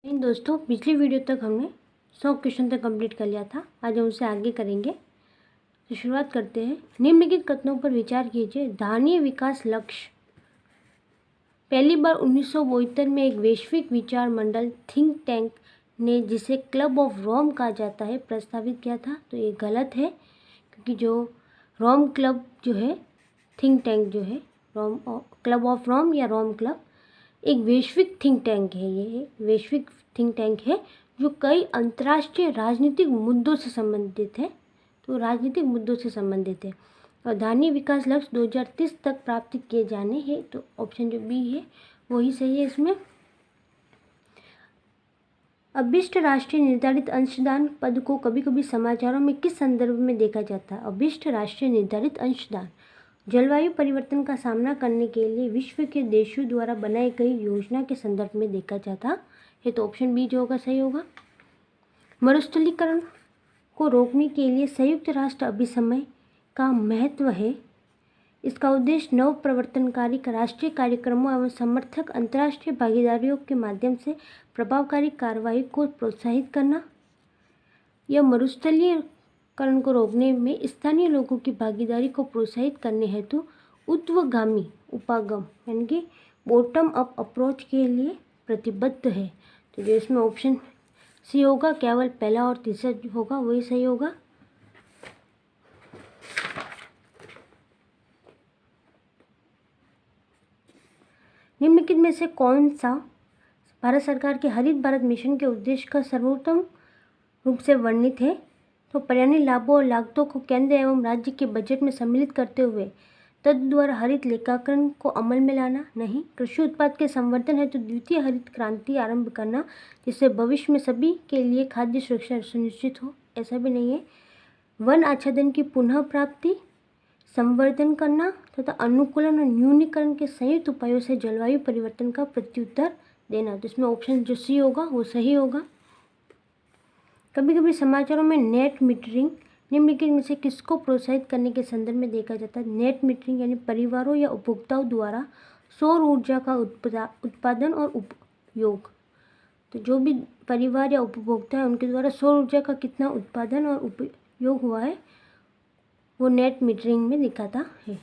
इन दोस्तों, पिछली वीडियो तक हमने 100 क्वेश्चन तक कंप्लीट कर लिया था। आज हम उससे आगे करेंगे। तो शुरुआत करते हैं। निम्नलिखित कथनों पर विचार कीजिए। स्थानीय विकास लक्ष्य पहली बार 1972 में एक वैश्विक विचार मंडल थिंक टैंक ने, जिसे क्लब ऑफ रोम कहा जाता है, प्रस्तावित किया था। तो ये गलत है, क्योंकि जो रोम क्लब जो है, थिंक टैंक जो है, रोम क्लब ऑफ रोम या रोम क्लब एक वैश्विक थिंक टैंक है। ये एक वैश्विक थिंक टैंक है जो कई अंतर्राष्ट्रीय राजनीतिक मुद्दों से संबंधित है। तो राजनीतिक मुद्दों से संबंधित है और स्थानीय विकास लक्ष्य 2030 तक प्राप्त किए जाने हैं। तो ऑप्शन जो बी है वही सही है इसमें। अभिष्ट राष्ट्रीय निर्धारित अंशदान पद को कभी कभी समाचारों में किस संदर्भ में देखा जाता है? अभिष्ट राष्ट्रीय निर्धारित अंशदान जलवायु परिवर्तन का सामना करने के लिए विश्व के देशों द्वारा बनाई गई योजना के संदर्भ में देखा जाता है। तो ऑप्शन बी जो होगा सही होगा। मरुस्थलीकरण को रोकने के लिए संयुक्त राष्ट्र अभिसमय का महत्व है। इसका उद्देश्य नव प्रवर्तनकारी राष्ट्रीय कार्यक्रमों एवं समर्थक अंतर्राष्ट्रीय भागीदारियों के माध्यम से प्रभावकारी कार्रवाई को प्रोत्साहित करना। यह मरुस्थलीकरण को रोकने में स्थानीय लोगों की भागीदारी को प्रोत्साहित करने हेतु ऊर्ध्वगामी उपागम यानी कि बॉटम अप अप्रोच के लिए प्रतिबद्ध है। तो जो इसमें ऑप्शन सी होगा, केवल पहला और तीसरा जो होगा वही सही होगा। निम्नलिखित में से कौन सा भारत सरकार के हरित भारत मिशन के उद्देश्य का सर्वोत्तम रूप से वर्णित है? तो पर्यावरणीय लाभों और लागतों को केंद्र एवं राज्य के बजट में सम्मिलित करते हुए तद द्वारा हरित लेखाकरण को अमल में लाना। नहीं। कृषि उत्पाद के संवर्धन है तो द्वितीय हरित क्रांति आरंभ करना, जिससे भविष्य में सभी के लिए खाद्य सुरक्षा सुनिश्चित हो। ऐसा भी नहीं है। वन आच्छादन की पुनः प्राप्ति, संवर्धन करना तथा अनुकूलन और न्यूनीकरण के संयुक्त उपायों से जलवायु परिवर्तन का प्रत्युत्तर देना। तो इसमें ऑप्शन जो सी होगा वो सही होगा। कभी कभी समाचारों में नेट मीटरिंग निम्नलिखित में से किसको प्रोत्साहित करने के संदर्भ में देखा जाता है? नेट मीटरिंग यानी परिवारों या उपभोक्ताओं द्वारा सौर ऊर्जा का उत्पादन और उपयोग। तो जो भी परिवार या उपभोक्ता है उनके द्वारा सौर ऊर्जा का कितना उत्पादन और उपयोग हुआ है वो नेट मीटरिंग में दिखाता है।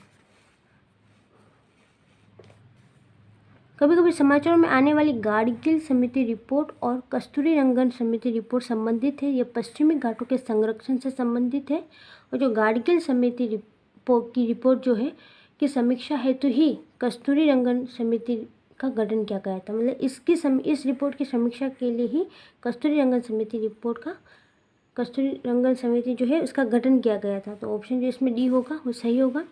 कभी कभी समाचारों में आने वाली गाडगिल समिति रिपोर्ट और कस्तूरीरंगन समिति रिपोर्ट संबंधित है। यह पश्चिमी घाटों के संरक्षण से संबंधित है और जो गाडगिल समिति की रिपोर्ट जो है की समीक्षा हेतु ही कस्तूरीरंगन समिति का गठन किया गया था। मतलब इस रिपोर्ट की समीक्षा के लिए ही कस्तूरीरंगन समिति जो है उसका गठन किया गया था। तो ऑप्शन जो इसमें डी होगा वो सही होगा।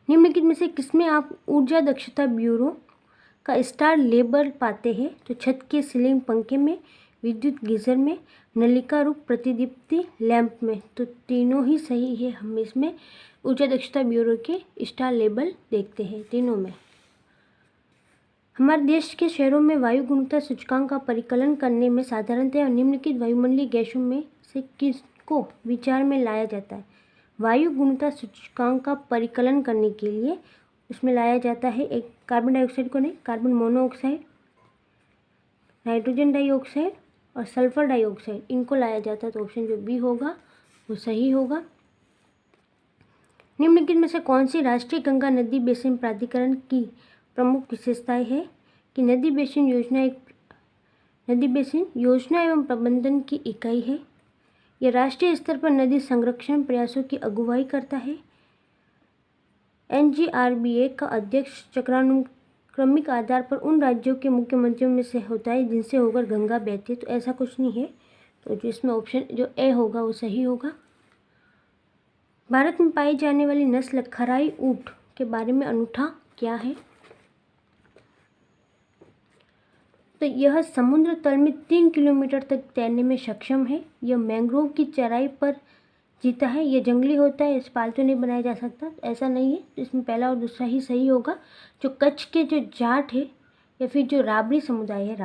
निम्नलिखित में से किसमें आप ऊर्जा दक्षता ब्यूरो का स्टार लेबल पाते हैं? तो छत के सीलिंग पंखे में, विद्युत गीजर में, नलिका रूप प्रतिदीप्ति लैंप में। तो तीनों ही सही है। हम इसमें ऊर्जा दक्षता ब्यूरो के स्टार लेबल देखते हैं तीनों में। हमारे देश के शहरों में वायु गुणवत्ता सूचकांक का परिकलन करने में साधारणतः निम्नलिखित वायुमंडलीय गैसों में से किसको विचार में लाया जाता है? वायु गुणवत्ता सूचकांक का परिकलन करने के लिए उसमें लाया जाता है एक कार्बन डाइऑक्साइड को नहीं, कार्बन मोनोऑक्साइड, नाइट्रोजन डाइऑक्साइड और सल्फर डाइऑक्साइड, इनको लाया जाता है। तो ऑप्शन जो बी होगा वो सही होगा। निम्नलिखित में से कौन सी राष्ट्रीय गंगा नदी बेसिन प्राधिकरण की प्रमुख विशेषताएं है? कि नदी बेसिन योजना एवं प्रबंधन की इकाई है। यह राष्ट्रीय स्तर पर नदी संरक्षण प्रयासों की अगुवाई करता है। NGRBA का अध्यक्ष चक्रानुक्रमिक आधार पर उन राज्यों के मुख्यमंत्रियों में से होता है जिनसे होकर गंगा बहती है। तो ऐसा कुछ नहीं है। तो जो इसमें ऑप्शन जो ए होगा वो सही होगा। भारत में पाई जाने वाली नस्ल खराई ऊँट के बारे में अनूठा क्या है? तो यह समुद्र तल में 3 किलोमीटर तक तैरने में सक्षम है। यह मैंग्रोव की चराई पर जीता है। यह जंगली होता है, इस पालतू नहीं बनाया जा सकता। तो ऐसा नहीं है। तो इसमें पहला और दूसरा ही सही होगा। जो कच्छ के जो जाट है या फिर जो राबरी समुदाय है,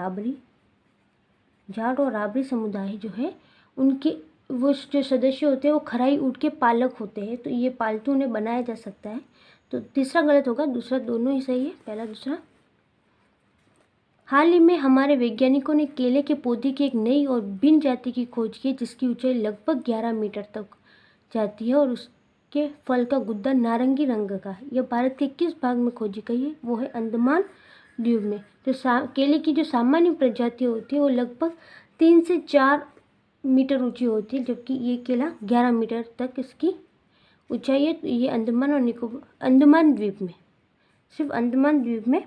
जाट और राबरी समुदाय जो है उनके वो जो सदस्य होते हैं वो खराई ऊँट के पालक होते हैं। तो ये पालतू उन्हें बनाया जा सकता है। तो तीसरा गलत होगा, दूसरा दोनों ही सही है, पहला दूसरा। हाल ही में हमारे वैज्ञानिकों ने केले के पौधे की एक नई और भिन्न जाति की खोज की जिसकी ऊंचाई लगभग 11 मीटर तक जाती है और उसके फल का गुद्दा नारंगी रंग का है। यह भारत के किस भाग में खोजी गई है? वो है अंडमान द्वीप में। तो केले की जो सामान्य प्रजाति होती है वो लगभग 3 से 4 मीटर ऊंची होती है, जबकि ये केला 11 मीटर तक इसकी ऊंचाई है। तो ये अंडमान और निकोबार अंडमान द्वीप में, सिर्फ अंडमान द्वीप में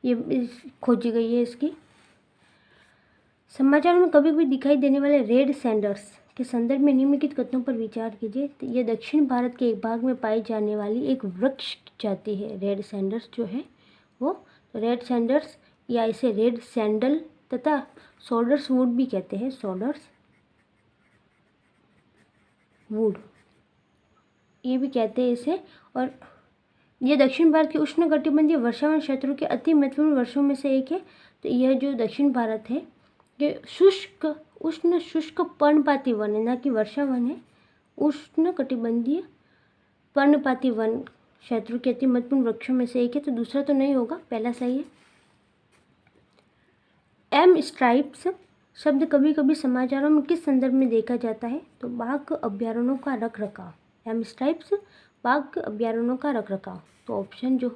ये खोजी गई है इसकी। समाचार में कभी कभी दिखाई देने वाले रेड सैंडर्स के संदर्भ में निम्नलिखित कथनों पर विचार कीजिए। तो यह दक्षिण भारत के एक भाग में पाई जाने वाली एक वृक्ष जाति है। रेड सैंडर्स जो है वो, तो रेड सैंडर्स या इसे रेड सैंडल तथा सोडर्स वुड भी कहते हैं, सोडर्स वुड ये भी कहते हैं इसे। और यह दक्षिण भारत के उष्णकटिबंधीय वर्षावन क्षेत्रों के अति महत्वपूर्ण वर्षों में से एक है। तो यह जो दक्षिण भारत है ये उष्ण शुष्क पर्णपाती वन है, ना कि वर्षावन है। उष्णकटिबंधीय पर्णपाती वन क्षेत्रों के अति महत्वपूर्ण वृक्षों में से एक है। तो दूसरा तो नहीं होगा, पहला सही है। एम स्ट्राइप्स शब्द कभी कभी समाचारों में किस संदर्भ में देखा जाता है? तो बाघ अभ्यारण्यों का रख रखाव। एम स्ट्राइप्स बाघ अभ्यारण्यों का रख रखाव। तो ऑप्शन जो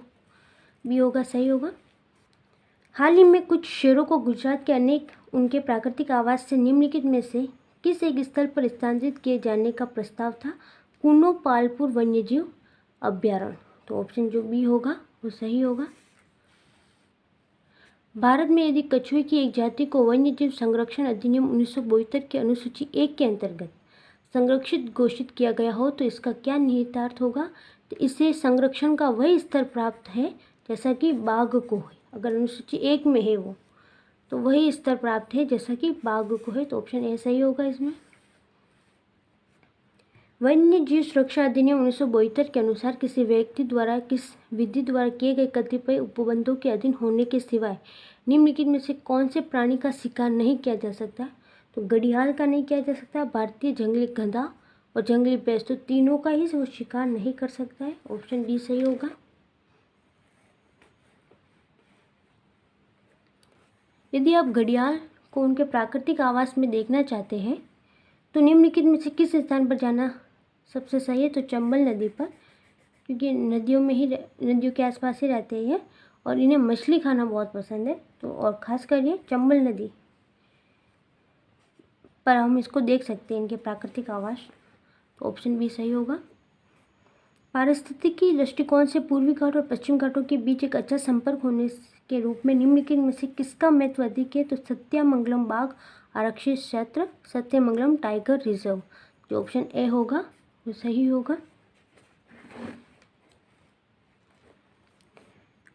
बी होगा सही होगा। हाल ही में कुछ शेरों को गुजरात के अनेक उनके प्राकृतिक आवास से निम्नलिखित में से किस एक स्थल पर स्थानांतरित किए जाने का प्रस्ताव था? कूनो पालपुर वन्यजीव अभ्यारण्य। तो ऑप्शन जो बी होगा वो सही होगा। भारत में यदि कछुए की एक जाति को वन्यजीव संरक्षण अधिनियम 1972 के अनुसूची 1 के अंतर्गत संरक्षित घोषित किया गया हो तो इसका क्या निहितार्थ होगा? तो इसे संरक्षण का वही स्तर प्राप्त है जैसा कि बाघ को है। अगर अनुसूची 1 में है वो, तो वही स्तर प्राप्त है जैसा कि बाघ को है। तो ऑप्शन ए सही होगा इसमें। वन्य जीव सुरक्षा अधिनियम 1972 के अनुसार किसी व्यक्ति द्वारा किस विधि द्वारा किए गए कतिपय उपबंधों के अधीन होने के सिवाय निम्नलिखित में से कौन से प्राणी का शिकार नहीं किया जा सकता? तो घड़ियाल का नहीं किया जा सकता, भारतीय जंगली गधा और जंगली भैंस, तो तीनों का ही वो शिकार नहीं कर सकता है। ऑप्शन डी सही होगा। यदि आप घड़ियाल को उनके प्राकृतिक आवास में देखना चाहते हैं तो निम्नलिखित में से किस स्थान पर जाना सबसे सही है? तो चंबल नदी पर, क्योंकि नदियों के आसपास ही रहते हैं ये और इन्हें मछली खाना बहुत पसंद है। तो और ख़ासकर ये चंबल नदी पर हम इसको देख सकते हैं, इनके प्राकृतिक आवास। तो ऑप्शन बी सही होगा। पारिस्थितिकी दृष्टिकोण से पूर्वी घाट और पश्चिम घाटों के बीच एक अच्छा संपर्क होने के रूप में निम्नलिखित में से किसका महत्व अधिक है? तो सत्यमंगलम बाघ आरक्षित क्षेत्र, सत्यमंगलम टाइगर रिजर्व। जो ऑप्शन ए होगा वो सही होगा।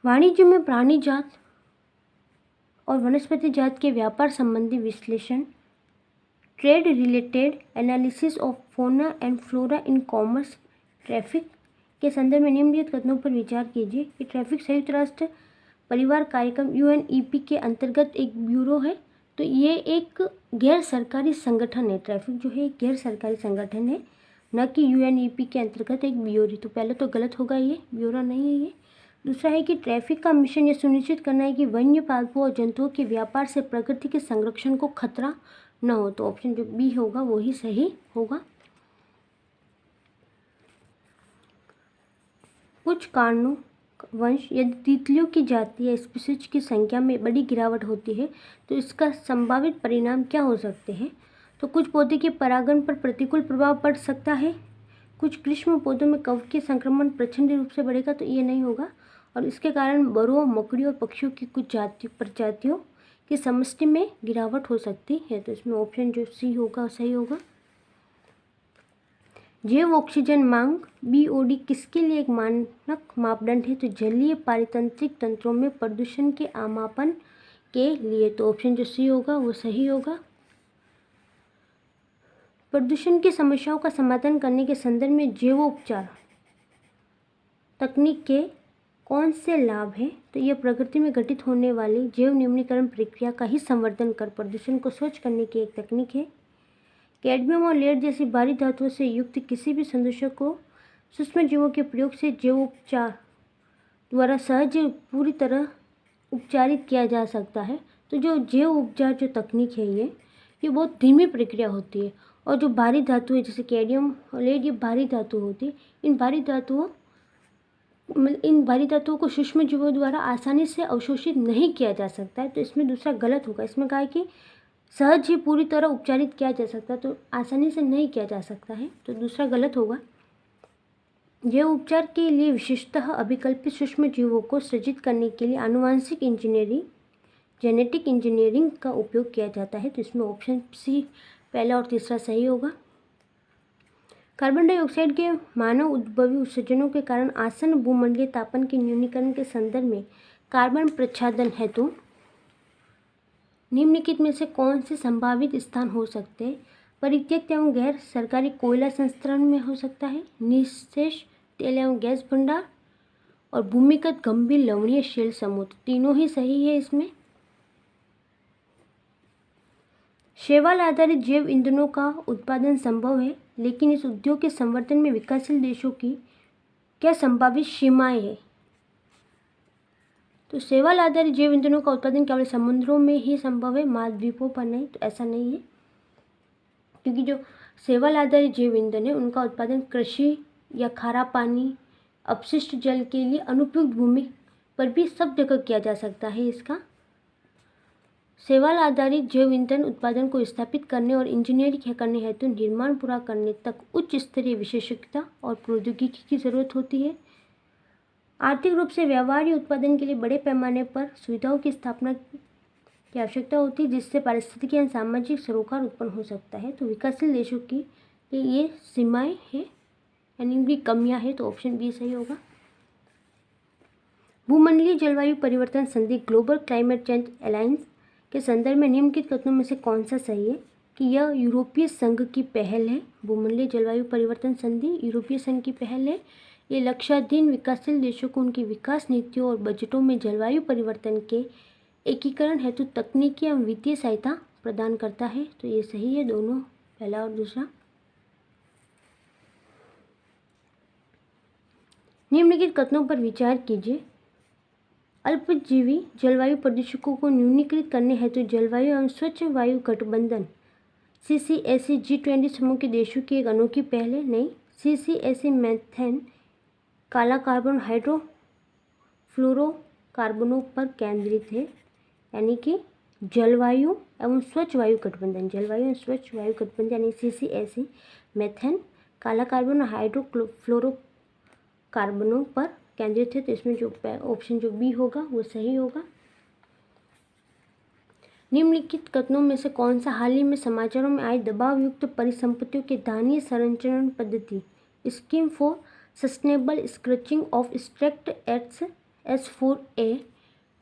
वाणिज्य में प्राणी जात और वनस्पति जात के व्यापार संबंधी विश्लेषण, ट्रेड रिलेटेड एनालिसिस ऑफ फोना and flora in commerce, traffic के संदर्भ में निम्नलिखित कथनों पर विचार कीजिए कि ट्रैफिक संयुक्त राष्ट्र परिवार कार्यक्रम UNEP के अंतर्गत एक ब्यूरो है। तो ये एक गैर सरकारी संगठन है। ट्रैफिक जो है एक गैर सरकारी संगठन है, न कि UNEP के अंतर्गत एक ब्यूरो। तो पहले तो गलत होगा, ये ब्यूरो नहीं है ये। दूसरा है कि ट्रैफिक का मिशन यह सुनिश्चित करना है कि वन्य पालतू और जंतुओं के व्यापार से प्रकृति के संरक्षण को खतरा न हो। तो ऑप्शन जो बी होगा वो ही सही होगा। कुछ कारणों वंश यदि तितलियों की जाति या स्पीशीज की संख्या में बड़ी गिरावट होती है तो इसका संभावित परिणाम क्या हो सकते हैं? तो कुछ पौधे के परागण पर प्रतिकूल प्रभाव पड़ सकता है। कुछ ग्रीष्म पौधों में कवक के संक्रमण प्रचंड रूप से बढ़ेगा। तो ये नहीं होगा। और इसके कारण बरों, मकड़ियों और पक्षियों की कुछ प्रजातियों की समष्टि में गिरावट हो सकती है। तो इसमें ऑप्शन जो सी होगा सही होगा। जैव ऑक्सीजन मांग BOD किसके लिए एक मानक मापदंड है? तो जलीय पारितंत्रिक तंत्रों में प्रदूषण के आमापन के लिए। तो ऑप्शन जो सी होगा वो सही होगा। प्रदूषण की समस्याओं का समाधान करने के संदर्भ में जैवोपचार तकनीक के कौन से लाभ हैं? तो यह प्रकृति में घटित होने वाली जैव न्यूनीकरण प्रक्रिया का ही संवर्धन कर प्रदूषण को स्वच्छ करने की एक तकनीक है। कैडमियम और लेड जैसी भारी धातुओं से युक्त किसी भी संदूषक को सूक्ष्म जीवों के प्रयोग से जैवोपचार द्वारा सहज पूरी तरह उपचारित किया जा सकता है। तो जो जैव उपचार जो तकनीक है ये बहुत धीमी प्रक्रिया होती है और जो भारी धातु है जैसे कैडमियम और लेड, ये भारी धातु होती है। इन भारी धातुओं को सूक्ष्म जीवों द्वारा आसानी से अवशोषित नहीं किया जा सकता है। तो इसमें दूसरा गलत होगा। इसमें कहा है कि सहज ही पूरी तरह उपचारित किया जा सकता है, तो आसानी से नहीं किया जा सकता है, तो दूसरा गलत होगा। यह उपचार के लिए विशेषतः अभिकल्पित सूक्ष्म जीवों को सृजित करने के लिए आनुवांशिक इंजीनियरिंग, जेनेटिक इंजीनियरिंग का उपयोग किया जाता है। तो इसमें ऑप्शन सी पहला और तीसरा सही होगा। कार्बन डाइऑक्साइड के मानव उद्भवी उत्सर्जनों के कारण आसन्न भूमंडलीय तापन के न्यूनीकरण के संदर्भ में कार्बन प्रच्छादन हेतु निम्नलिखित में से कौन से संभावित स्थान हो सकते हैं? परित्यक्त एवं गैर सरकारी कोयला संस्करण में हो सकता है, निःशेष तेल एवं गैस भंडार और भूमिगत गंभीर लवणीय शेल समूह। तीनों ही सही है इसमें। शैवाल आधारित जैव ईंधनों का उत्पादन संभव है, लेकिन इस उद्योग के संवर्धन में विकासशील देशों की क्या संभावित सीमाएं हैं? तो शैवाल आधारित जैव ईंधनों का उत्पादन केवल समुद्रों में ही संभव है, महाद्वीपों पर नहीं। तो ऐसा नहीं है, क्योंकि जो शैवाल आधारित जैव ईंधन है उनका उत्पादन कृषि या खारा पानी, अपशिष्ट जल के लिए अनुपयुक्त भूमि पर भी सब जगह किया जा सकता है। इसका शैवाल आधारित जैव ईंधन उत्पादन को स्थापित करने और इंजीनियरिंग करने हेतु निर्माण पूरा करने तक उच्च स्तरीय विशेषज्ञता और प्रौद्योगिकी की जरूरत होती है। आर्थिक रूप से व्यवहार्य उत्पादन के लिए बड़े पैमाने पर सुविधाओं की स्थापना की आवश्यकता होती है, जिससे पारिस्थितिकी या सामाजिक सरोकार उत्पन्न हो सकता है। तो विकासशील देशों की ये सीमाएं हैं, यानी इनकी कमियां हैं। तो ऑप्शन बी सही होगा। भूमंडलीय जलवायु परिवर्तन संधि ग्लोबल क्लाइमेट चेंज अलायंस के संदर्भ में निम्नलिखित कथनों में से कौन सा सही है? कि यह यूरोपीय संघ की पहल है। भूमंडलीय जलवायु परिवर्तन संधि यूरोपीय संघ की पहल है। ये लक्ष्याधीन विकासशील देशों को उनकी विकास नीतियों और बजटों में जलवायु परिवर्तन के एकीकरण हेतु तकनीकी एवं वित्तीय सहायता प्रदान करता है। तो ये सही है दोनों, पहला और दूसरा। निम्नलिखित कथनों पर विचार कीजिए। अल्पजीवी जलवायु प्रदूषकों को न्यूनीकृत करने हेतु जलवायु एवं स्वच्छ वायु गठबंधन CCSE G20 समूह के देशों की एक अनोखी पहल है। नहीं, CCSE मेथेन, काला कार्बन, हाइड्रोफ्लोरोकार्बनों पर केंद्रित है, यानी कि जलवायु एवं स्वच्छ वायु गठबंधन, जलवायु एवं स्वच्छ वायु गठबंधन यानी CCSE मेथेन, काला कार्बन और हाइड्रोफ्लोरोकार्बनों पर केंद्रित है। तो इसमें जो ऑप्शन जो बी होगा वो सही होगा। निम्नलिखित कथनों में से कौन सा हाल ही में समाचारों में आए दबाव युक्त परिसंपत्तियों के धानीय संरक्षण पद्धति scheme for sustainable scratching of स्ट्रैक्ट S4A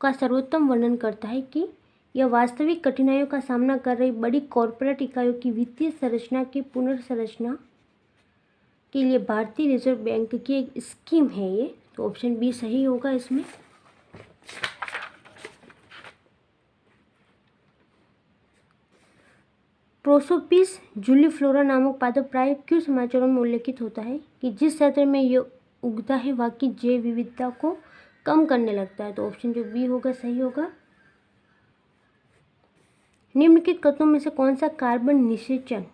का सर्वोत्तम वर्णन करता है? कि यह वास्तविक कठिनाइयों का सामना कर रही बड़ी कॉरपोरेट इकाइयों की वित्तीय संरचना की पुनर्संरचना के लिए भारतीय रिजर्व बैंक की एक स्कीम है ये। तो ऑप्शन बी सही होगा इसमें। प्रोसोपिस जूलीफ्लोरा नामक पादप प्राय क्यों समाचारों में उल्लेखित होता है? कि जिस क्षेत्र में यह उगता है वहाँ की जैव विविधता को कम करने लगता है। तो ऑप्शन जो बी होगा सही होगा। निम्नलिखित कथनों में से कौन सा कार्बन निषेचन,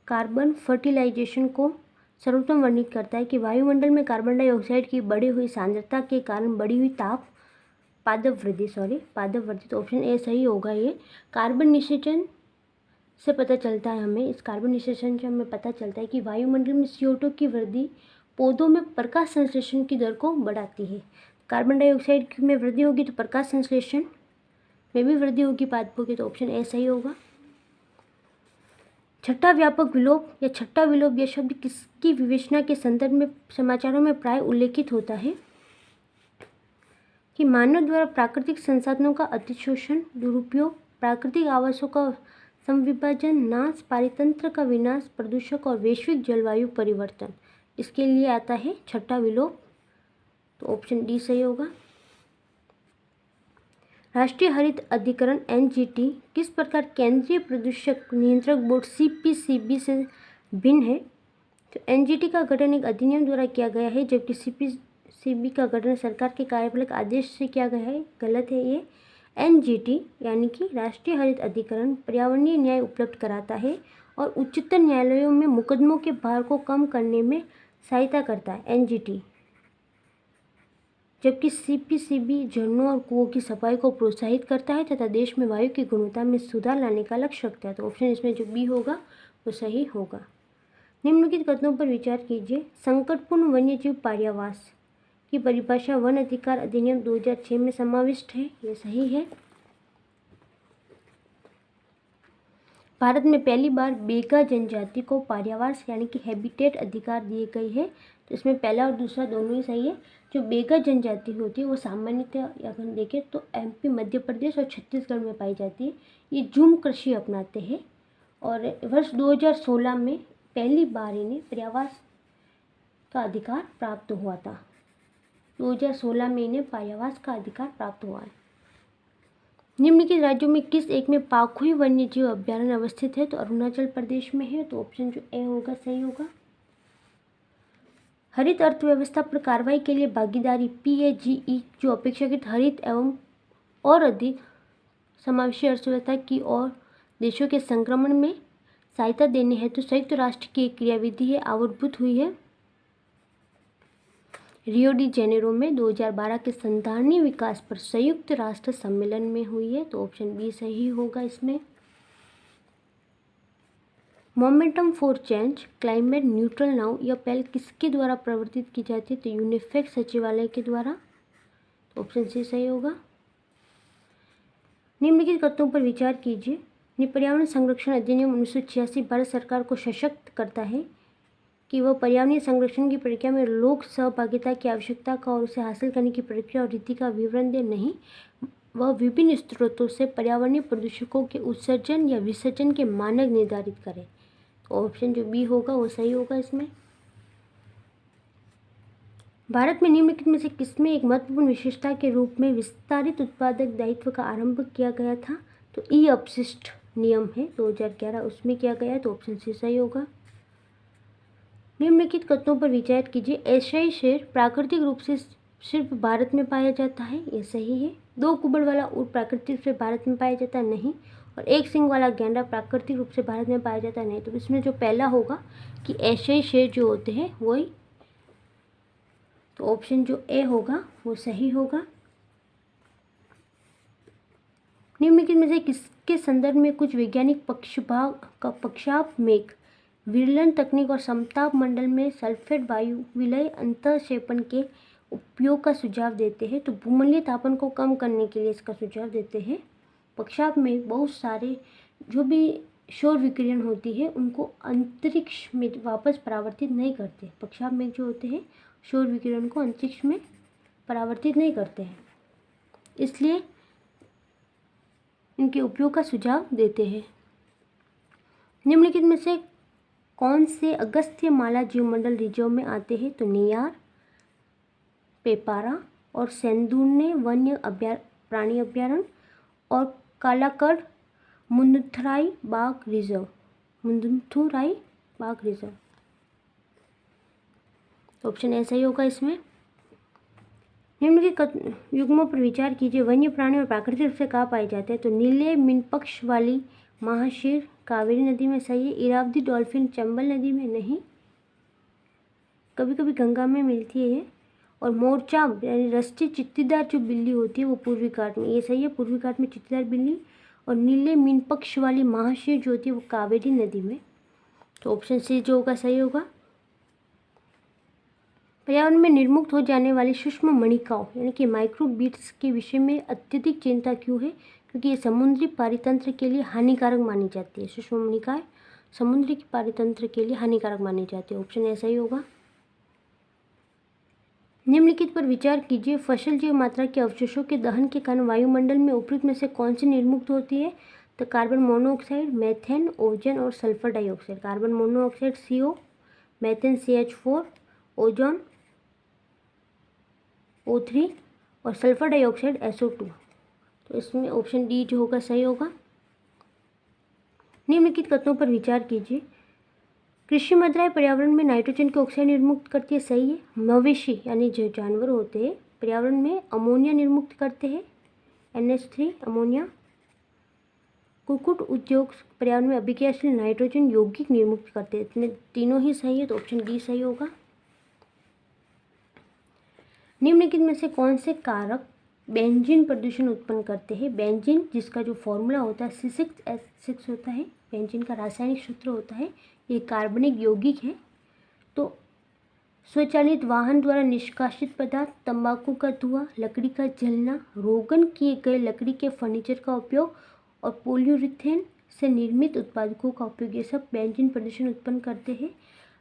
कार्बन फर्टिलाइजेशन को सर्वोत्तम वर्णित करता है? कि वायुमंडल में कार्बन डाइऑक्साइड की बढ़ी हुई सांद्रता के कारण बढ़ी हुई पादप वृद्धि। तो ऑप्शन ए सही होगा। ये कार्बन निषेचन से पता चलता है हमें, इस कार्बन निषेचन से हमें पता चलता है कि वायुमंडल में CO2 की वृद्धि पौधों में प्रकाश संश्लेषण की दर को बढ़ाती है। कार्बन डाइऑक्साइड में वृद्धि होगी तो प्रकाश संश्लेषण में भी वृद्धि होगी पादपों की। तो ऑप्शन ए सही होगा। छठा व्यापक विलोप या छठा विलोप यह शब्द किसकी विवेचना के संदर्भ में समाचारों में प्राय उल्लेखित होता है? कि मानव द्वारा प्राकृतिक संसाधनों का अतिशोषण, दुरुपयोग, प्राकृतिक आवासों का समविभाजन, नाश, पारितंत्र का विनाश, प्रदूषक और वैश्विक जलवायु परिवर्तन, इसके लिए आता है छठा विलोप। तो ऑप्शन डी सही होगा। राष्ट्रीय हरित अधिकरण NGT किस प्रकार केंद्रीय प्रदूषक नियंत्रक बोर्ड CPCB से भिन्न है? तो NGT का गठन एक अधिनियम द्वारा किया गया है, जबकि सीबी का गठन सरकार के कार्यपालक आदेश से किया गया है, गलत है ये। एनजीटी यानी कि राष्ट्रीय हरित अधिकरण पर्यावरणीय न्याय उपलब्ध कराता है और उच्चतम न्यायालयों में मुकदमों के भार को कम करने में सहायता करता है, एनजीटी। जबकि सीपीसीबी झरनों और कुओं की सफाई को प्रोत्साहित करता है तथा देश में वायु की गुणवत्ता में सुधार लाने का लक्ष्य रखता है। तो ऑप्शन इसमें जो बी होगा वो सही होगा। निम्नलिखित कथनों पर विचार कीजिए। संकटपूर्ण वन्यजीव पर्यावास की परिभाषा वन अधिकार अधिनियम 2006 में समाविष्ट है, ये सही है। भारत में पहली बार बेगा जनजाति को पर्यावास यानी कि हैबिटेट अधिकार दिए गए हैं। तो इसमें पहला और दूसरा दोनों ही सही है। जो बेगा जनजाति होती है वो सामान्यतः अगर देखें तो एमपी, मध्य प्रदेश और छत्तीसगढ़ में पाई जाती है। ये झूम कृषि अपनाते हैं और वर्ष 2016 में पहली बार इन्हें पर्यावास का अधिकार प्राप्त हुआ था। 2016 में इन्हें पर्यावास का अधिकार प्राप्त हुआ है। निम्नलिखित राज्यों में किस एक में पाखुई वन्यजीव अभ्यारण्य अवस्थित है? तो अरुणाचल प्रदेश में है। तो ऑप्शन जो ए होगा सही होगा। हरित अर्थव्यवस्था पर कार्रवाई के लिए भागीदारी PAGE जो अपेक्षाकृत हरित एवं और अधिक समावेशी अर्थव्यवस्था की ओर देशों के संक्रमण में सहायता देने हेतु संयुक्त राष्ट्र की एक क्रियाविधि है, आविर्भूत हुई है रियो डी जेनेरो में 2012 के संधारणीय विकास पर संयुक्त राष्ट्र सम्मेलन में हुई है। तो ऑप्शन बी सही होगा इसमें। Momentum for change climate neutral now यह पहल किसके द्वारा प्रवर्तित की जाती है? तो यूनिफेक सचिवालय के द्वारा। तो ऑप्शन सी सही होगा। निम्नलिखित कथनों पर विचार कीजिए। पर्यावरण संरक्षण अधिनियम 1986 भारत सरकार को सशक्त करता है कि वह पर्यावरणीय संरक्षण की प्रक्रिया में लोक सहभागिता की आवश्यकता का और उसे हासिल करने की प्रक्रिया और रीति का विवरण दे। नहीं, वह विभिन्न स्रोतों से पर्यावरणीय प्रदूषकों के उत्सर्जन या विसर्जन के मानक निर्धारित करे। तो ऑप्शन जो बी होगा वो सही होगा इसमें। भारत में निम्नलिखित में से किसमें एक महत्वपूर्ण विशेषता के रूप में विस्तारित उत्पादक दायित्व का आरंभ किया गया था? तो ई अपशिष्ट नियम है 2011, उसमें किया गया है। तो ऑप्शन सी सही होगा। निम्नलिखित कथनों पर विचार कीजिए। एशियाई शेर प्राकृतिक रूप से सिर्फ भारत में पाया जाता है, ये सही है। दो कुबड़ वाला ऊँट प्राकृतिक रूप से भारत में पाया जाता है, नहीं। और एक सींग वाला गैंडा प्राकृतिक रूप से भारत में पाया जाता है, नहीं। तो इसमें जो पहला होगा कि एशियाई शेर जो होते हैं वही, तो ऑप्शन जो ए होगा वो सही होगा। निम्नलिखित में से किसके संदर्भ में कुछ वैज्ञानिक पक्षाप मेघ विरलन तकनीक और समताप मंडल में सल्फेट वायु विलय अंतःक्षेपण के उपयोग का सुझाव देते हैं? तो भूमंडलीय तापन को कम करने के लिए इसका सुझाव देते हैं। पक्षाप में बहुत सारे जो भी शोर विकिरण होती है उनको अंतरिक्ष में वापस परावर्तित नहीं करते। पक्षाप में जो होते हैं शोर विकिरण को अंतरिक्ष में परावर्तित नहीं करते हैं, इसलिए इनके उपयोग का सुझाव देते हैं। निम्नलिखित में से कौन से अगस्त्य माला जीवमंडल रिजर्व में आते हैं? तो नेयार, पेपारा और सेंदुरने वन्य प्राणी अभ्यारण्य और कालाकड़ मुंदुथुराई बाघ रिजर्व, ऑप्शन ऐसा ही होगा इसमें। निम्नलिखित युग्मों पर विचार कीजिए। वन्य प्राणी और प्राकृतिक रूप से कहाँ पाए जाते हैं? तो नीले मीनपक्ष वाली महाशीर कावेरी नदी में, सही है। इरावदी डॉल्फिन चंबल नदी में, नहीं, कभी कभी गंगा में मिलती है। और मोरचा यानी राष्ट्रीय चित्तीदार जो बिल्ली होती है वो पूर्वी घाट में, ये सही है, पूर्वी घाट में चित्तीदार बिल्ली। और नीले मीनपक्ष वाली महाशीर जो होती है वो कावेरी नदी में। तो ऑप्शन सी जो होगा सही होगा। पर्यावरण में निर्मुक्त हो जाने वाली सूक्ष्म मणिकाओं यानी कि माइक्रोबीट्स के विषय में अत्यधिक चिंता क्यों है? क्योंकि ये समुद्री पारितंत्र के लिए हानिकारक मानी जाती है। सूक्ष्म मणिकाएं समुद्री पारितंत्र के लिए हानिकारक मानी जाती है, ऑप्शन ऐसा ही होगा। निम्नलिखित पर विचार कीजिए। फसल जैव मात्रा के अवशेषों के दहन के कारण वायुमंडल में उपयुक्त में से कौन सी निर्मुक्त होती है? तो कार्बन मोनोऑक्साइड, मेथेन, ओजोन और sulphur dioxide. Carbon monoxide CO, methane CH4, ozone O3 और सल्फर डाइऑक्साइड SO2। तो इसमें ऑप्शन डी जो होगा सही होगा। निम्नलिखित कथनों पर विचार कीजिए। कृषि मदिराएं पर्यावरण में नाइट्रोजन के ऑक्साइड निर्मुक्त करती है, सही है। मवेशी यानी जो जानवर होते हैं पर्यावरण में अमोनिया निर्मुक्त करते हैं, NH3 अमोनिया। कुक्कुट उद्योग पर्यावरण में अभिक्रियाशील नाइट्रोजन यौगिक निर्मुक्त करते हैं। इतने तीनों ही सही है, तो ऑप्शन डी सही होगा। निम्नलिखित में से कौन से कारक बेंजीन प्रदूषण उत्पन्न करते हैं? बेंजीन जिसका जो फॉर्मूला होता है C6H6 होता है, बेंजीन का रासायनिक सूत्र होता है, ये कार्बनिक यौगिक है। तो स्वचालित वाहन द्वारा निष्कासित पदार्थ, तंबाकू का धुआं, लकड़ी का जलना, रोगन किए गए लकड़ी के फर्नीचर का उपयोग और पॉलीयुरेथेन से निर्मित उत्पादकों का उपयोग, ये सब बेंजीन प्रदूषण उत्पन्न करते हैं।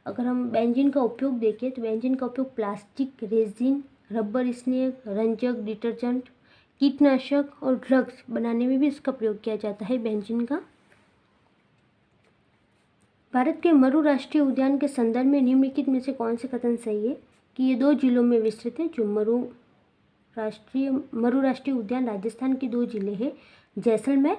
अगर हम बेंजीन का उपयोग देखें तो बेंजीन का उपयोग प्लास्टिक, रेजिन, रबर स्नेक, रंजक, डिटर्जेंट, कीटनाशक और ड्रग्स बनाने में भी इसका प्रयोग किया जाता है बेंजीन का। भारत के मरु राष्ट्रीय उद्यान के संदर्भ में निम्नलिखित में से कौन से कथन सही है कि ये 2 जिलों में विस्तृत है? जो मरु राष्ट्रीय उद्यान राजस्थान के 2 जिले हैं, जैसलमेर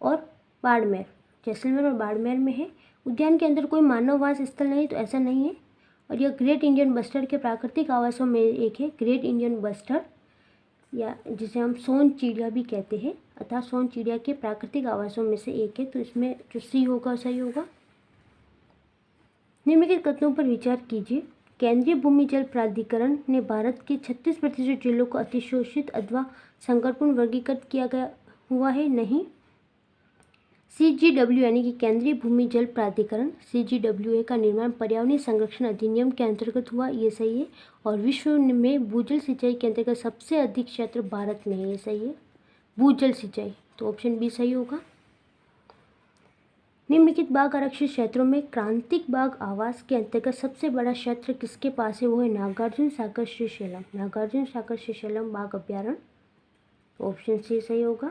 और बाड़मेर। जैसलमेर और बाड़मेर में है। उद्यान के अंदर कोई मानववास स्थल नहीं, तो ऐसा नहीं है। और यह ग्रेट इंडियन बस्टर्ड के प्राकृतिक आवासों में एक है। ग्रेट इंडियन बस्टर्ड या जिसे हम सोन चिड़िया भी कहते हैं, अर्थात सोन चिड़िया के प्राकृतिक आवासों में से एक है। तो इसमें जो सी होगा सही होगा। निम्नलिखित कथनों पर विचार कीजिए। केंद्रीय भूमि जल प्राधिकरण ने भारत के 36% जिलों को अतिशोषित अथवा संकटपूर्ण वर्गीकृत किया गया हुआ है? नहीं। CGW यानी कि केंद्रीय भूमि जल प्राधिकरण CGWA का निर्माण पर्यावरणीय संरक्षण अधिनियम के अंतर्गत हुआ, ये सही है। और विश्व में भूजल सिंचाई के अंतर्गत सबसे अधिक क्षेत्र भारत में है, ये सही है, भूजल सिंचाई। तो ऑप्शन बी सही होगा। निम्नलिखित बाघ आरक्षित क्षेत्रों में क्रांतिक बाघ आवास के अंतर्गत सबसे बड़ा क्षेत्र किसके पास है? वो है नागार्जुन सागर श्रीशैलम। नागार्जुन सागर श्रीशैलम बाघ अभ्यारण्य। ऑप्शन सी सही होगा।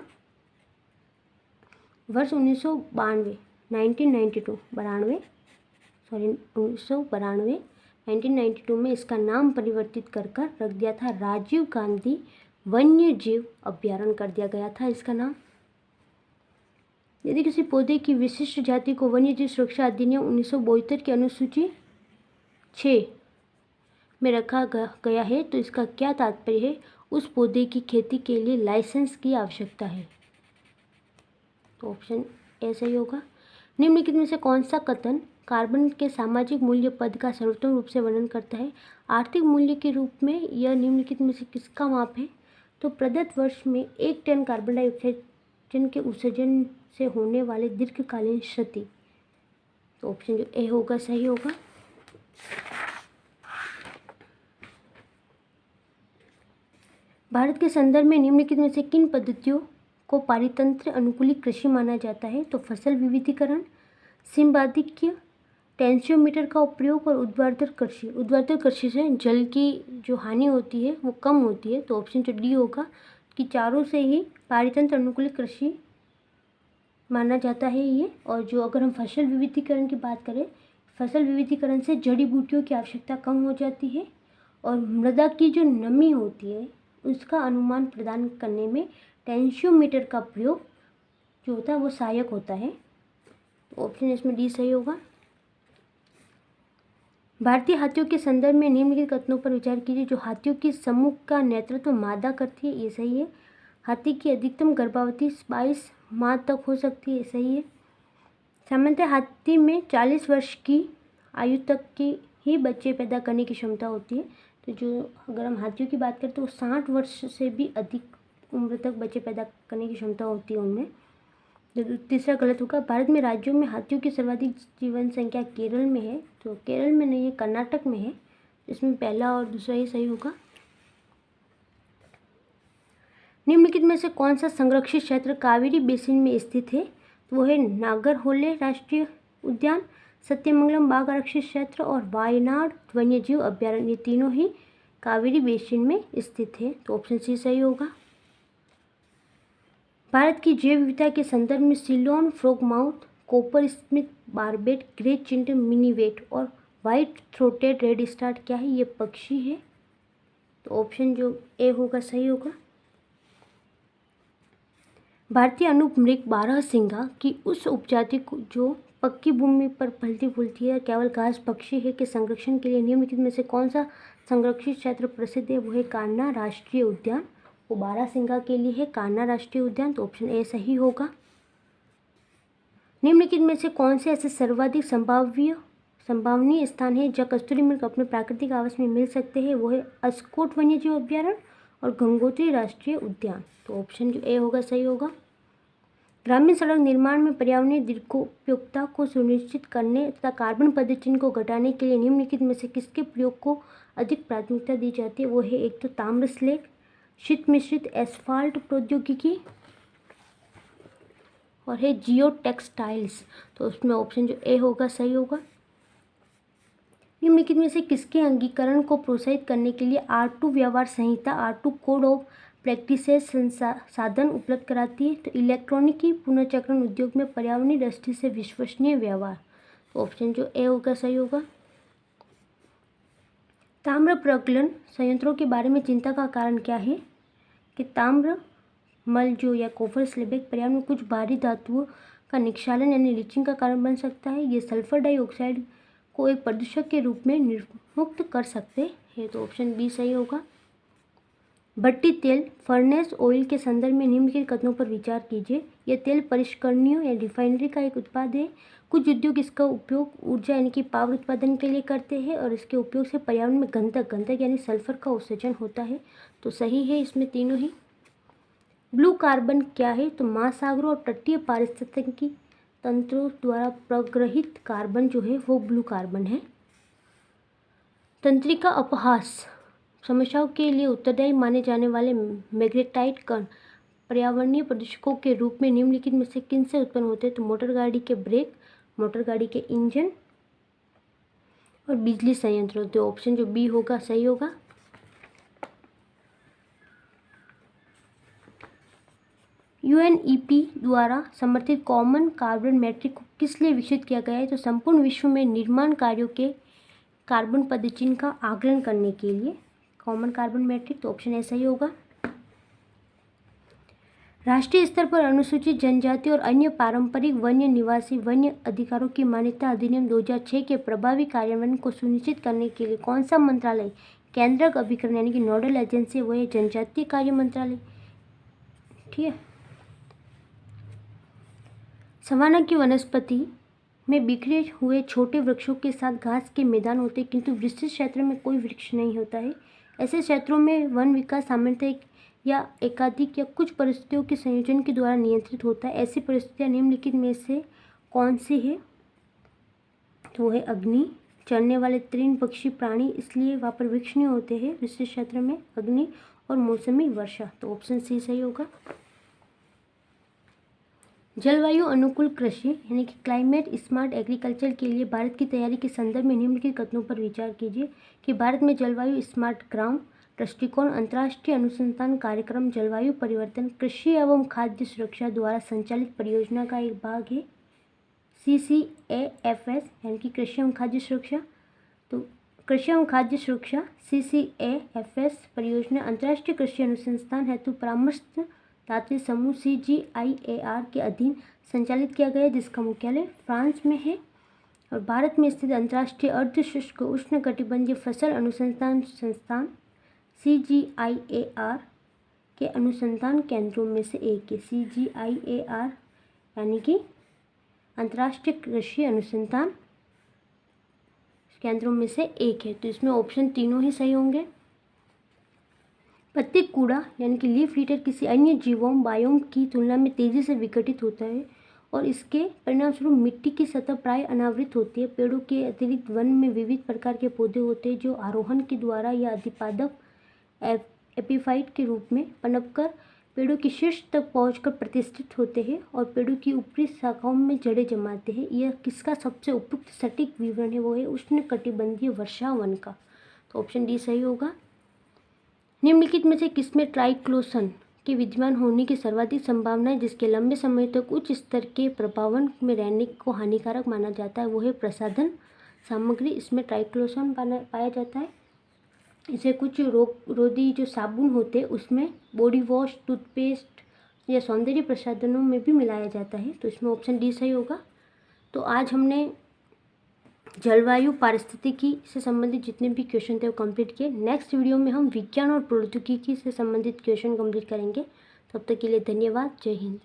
वर्ष 1992 में इसका नाम परिवर्तित कर रख दिया था, राजीव गांधी वन्य जीव अभ्यारण्य कर दिया गया था इसका नाम। यदि किसी पौधे की विशिष्ट जाति को वन्यजीव सुरक्षा अधिनियम 1972 की अनुसूची 6 में रखा गया है तो इसका क्या तात्पर्य है? उस पौधे की खेती के लिए लाइसेंस की आवश्यकता है। तो ऑप्शन ए सही होगा। निम्नलिखित में से कौन सा कथन कार्बन के सामाजिक मूल्य पद का सर्वोत्तम रूप से वर्णन करता है? आर्थिक मूल्य के रूप में यह निम्नलिखित में से किसका माप है? तो प्रदत्त वर्ष में 1 टन कार्बन डाइऑक्साइड के उत्सर्जन से होने वाले दीर्घकालीन क्षति। तो ऑप्शन जो ए होगा सही होगा। भारत के संदर्भ में निम्नलिखित में से किन पद्धतियों को पारितंत्र अनुकूलित कृषि माना जाता है? तो फसल विविधीकरण, सिंबाधिक्य, टेंशियोमीटर का उपयोग और ऊर्ध्वाधर कृषि। ऊर्ध्वाधर कृषि से जल की जो हानि होती है वो कम होती है। तो ऑप्शन जो डी होगा कि चारों से ही पारितंत्र अनुकूलित कृषि माना जाता है ये। और जो अगर हम फसल विविधीकरण की बात करें, फसल विविधीकरण से जड़ी बूटियों की आवश्यकता कम हो जाती है और मृदा की जो नमी होती है उसका अनुमान प्रदान करने में टेंशियोमीटर का प्रयोग जो होता है वो सहायक होता है। तो ऑप्शन इसमें डी सही होगा। भारतीय हाथियों के संदर्भ में निम्नलिखित कथनों पर विचार कीजिए। जो हाथियों की समूह का नेतृत्व मादा करती है, ये सही है। हाथी की अधिकतम गर्भावधि 22 माह तक हो सकती है, सही है। सामान्यतः हाथी में 40 वर्ष की आयु तक की ही बच्चे पैदा करने की क्षमता होती है। तो जो अगर हम हाथियों की बात करें तो 60 वर्ष से भी अधिक उम्र तक बच्चे पैदा करने की क्षमता होती है उनमें। जो तीसरा गलत होगा। भारत में राज्यों में हाथियों की सर्वाधिक जीवन संख्या केरल में है। तो केरल में नहीं है, कर्नाटक में है। इसमें पहला और दूसरा ही सही होगा। निम्नलिखित में से कौन सा संरक्षित क्षेत्र कावेरी बेसिन में स्थित है? तो वो है नागरहोले राष्ट्रीय उद्यान, सत्यमंगलम बाघ आरक्षित क्षेत्र और वायनाड वन्यजीव अभ्यारण्य। ये तीनों ही कावेरी बेसिन में स्थित है। तो ऑप्शन सी सही होगा। भारत की जैव विविधता के संदर्भ में Ceylon frogmouth, copper smith barbet, grey chinned minivet और व्हाइट थ्रोटेड रेड स्टार्ट क्या है? ये पक्षी है। तो ऑप्शन जो ए होगा सही होगा। भारतीय अनुप मृग बारहसिंगा की उस उपजाति को जो पक्की भूमि पर फलती फूलती है, केवल घास पक्षी है के संरक्षण के लिए निम्नलिखित में से कौन सा संरक्षित क्षेत्र प्रसिद्ध है? वो है कान्हा राष्ट्रीय उद्यान। वो बारहसिंगा के लिए है कान्हा राष्ट्रीय उद्यान, तो ऑप्शन ए सही होगा। निम्नलिखित में से कौन से ऐसे सर्वाधिक संभावनीय स्थान है जहाँ कस्तूरी मृग अपने प्राकृतिक आवास में मिल सकते हैं? वो है अस्कोट वन्यजीव अभ्यारण्य और गंगोत्री राष्ट्रीय उद्यान, तो ऑप्शन जो ए होगा सही होगा। ग्रामीण सड़क निर्माण में पर्यावरणीय दीर्घोपयोगिता को सुनिश्चित करने तथा कार्बन पदचिह्न को घटाने के लिए निम्नलिखित में से किसके प्रयोग को अधिक प्राथमिकता दी जाती है? वो है एक तो ताम्र स्लेग, शीत मिश्रित एस्फाल्ट प्रौद्योगिकी और है जियो टेक्सटाइल्स, तो उसमें ऑप्शन जो ए होगा सही होगा। निम्नलिखित में से किसके अंगीकरण को प्रोत्साहित करने के लिए R2 व्यवहार संहिता R2 कोड ऑफ प्रैक्टिसेस संसाधन उपलब्ध कराती है? तो इलेक्ट्रॉनिकी पुनर्चक्रण उद्योग में पर्यावरणीय दृष्टि से विश्वसनीय व्यवहार, तो ऑप्शन जो ए होगा सही होगा। ताम्र प्रगलन संयंत्रों के बारे में चिंता का कारण क्या है? कि ताम्र मल जो या कॉपर स्लैग पर्यावरण में कुछ भारी धातुओं का निक्षालन यानी लीचिंग का कारण बन सकता है। ये सल्फर डाइऑक्साइड को एक प्रदूषक के रूप में निर्मुक्त कर सकते हैं, तो ऑप्शन बी सही होगा। भट्टी तेल फर्नेस ऑयल के संदर्भ में निम्नलिखित कथनों पर विचार कीजिए। यह तेल परिष्करणियों या रिफाइनरी का एक उत्पाद है। कुछ उद्योग इसका उपयोग ऊर्जा यानी कि पावर उत्पादन के लिए करते हैं और इसके उपयोग से पर्यावरण में गंधक यानी सल्फर का उत्सर्जन होता है, तो सही है इसमें तीनों ही। ब्लू कार्बन क्या है? तो महासागरों और तटीय पारिस्थितिकी तंत्रों द्वारा प्रग्रहित कार्बन जो है वो ब्लू कार्बन है। तंत्रिका अपहास समस्याओं के लिए उत्तरदायी माने जाने वाले मैग्नेटाइट कण पर्यावरणीय प्रदूषकों के रूप में निम्नलिखित में से किन से उत्पन्न होते हैं? तो मोटर गाड़ी के ब्रेक, मोटर गाड़ी के इंजन और बिजली संयंत्रों, तो ऑप्शन जो बी होगा सही होगा। UNEP द्वारा समर्थित कॉमन कार्बन मैट्रिक को किस लिए विकसित किया गया है? तो संपूर्ण विश्व में निर्माण कार्यों के कार्बन पदचिह्न का आकलन करने के लिए कॉमन कार्बन मैट्रिक, तो ऑप्शन ए सही होगा। राष्ट्रीय स्तर पर अनुसूचित जनजाति और अन्य पारंपरिक वन्य निवासी वन्य अधिकारों की मान्यता अधिनियम 2006 के प्रभावी कार्यान्वयन को सुनिश्चित करने के लिए कौन सा मंत्रालय केंद्रक अभिकरण यानी कि नोडल एजेंसी वो है जनजातीय कार्य मंत्रालय, ठीक है। सवाना की वनस्पति में बिखरे हुए छोटे वृक्षों के साथ घास के मैदान होते हैं, किंतु विस्तृत क्षेत्र में कोई वृक्ष नहीं होता है। ऐसे क्षेत्रों में वन विकास सामान्यतः एक या एकाधिक या कुछ परिस्थितियों के संयोजन के द्वारा नियंत्रित होता है। ऐसी परिस्थितियां निम्नलिखित में से कौन सी है? तो वो है अग्नि, चरने वाले तृण पक्षी प्राणी, इसलिए वहाँ पर वृक्ष नहीं होते हैं विस्तृत क्षेत्र में, अग्नि और मौसमी वर्षा, तो ऑप्शन सी सही होगा। जलवायु अनुकूल कृषि यानी कि क्लाइमेट स्मार्ट एग्रीकल्चर के लिए भारत की तैयारी के संदर्भ में निम्नलिखित कथनों पर विचार कीजिए कि भारत में जलवायु स्मार्ट ग्राम दृष्टिकोण अंतर्राष्ट्रीय अनुसंधान कार्यक्रम जलवायु परिवर्तन कृषि एवं खाद्य सुरक्षा द्वारा संचालित परियोजना का एक भाग है। CCAFS यानी कि कृषि एवं खाद्य सुरक्षा, तो कृषि एवं खाद्य सुरक्षा CCAFS परियोजना अंतर्राष्ट्रीय कृषि अनुसंधान हेतु परामर्श दात्री समूह CGIAR के अधीन संचालित किया गया है, जिसका मुख्यालय फ्रांस में है और भारत में स्थित अंतर्राष्ट्रीय अर्धशुष्क उष्णकटिबंधीय फसल अनुसंधान संस्थान CGIAR के अनुसंधान केंद्रों में से एक है। CGIAR यानी कि अंतर्राष्ट्रीय कृषि अनुसंधान केंद्रों में से एक है, तो इसमें ऑप्शन तीनों ही सही होंगे। पत्ती कूड़ा यानी कि लीफ लिटर किसी अन्य जीवों बायोम की तुलना में तेज़ी से विघटित होता है और इसके परिणामस्वरूप मिट्टी की सतह प्राय अनावृत होती है। पेड़ों के अतिरिक्त वन में विविध प्रकार के पौधे होते हैं जो आरोहण के द्वारा या अधिपादक एपिफाइट के रूप में पनपकर पेड़ों के शीर्ष तक पहुंचकर प्रतिष्ठित होते हैं और पेड़ों की ऊपरी शाखाओं में जड़ें जमाते हैं। यह किसका सबसे उपयुक्त सटीक विवरण है? वो है उष्णकटिबंधीय वर्षा वन का, तो ऑप्शन डी सही होगा। निम्नलिखित में से किसमें ट्राइक्लोसन के विद्यमान होने की सर्वाधिक संभावना है जिसके लंबे समय तक उच्च स्तर के प्रभावन में रहने को हानिकारक माना जाता है? वो है प्रसाधन सामग्री, इसमें ट्राइक्लोसन पाया जाता है। इसे कुछ रोधी जो साबुन होते हैं उसमें, बॉडी वॉश, टूथपेस्ट या सौंदर्य प्रसाधनों में भी मिलाया जाता है, तो इसमें ऑप्शन डी सही होगा। तो आज हमने जलवायु पारिस्थितिकी से संबंधित जितने भी क्वेश्चन थे वो कंप्लीट किए। नेक्स्ट वीडियो में हम विज्ञान और प्रौद्योगिकी से संबंधित क्वेश्चन कंप्लीट करेंगे। तब तक के लिए धन्यवाद। जय हिंद।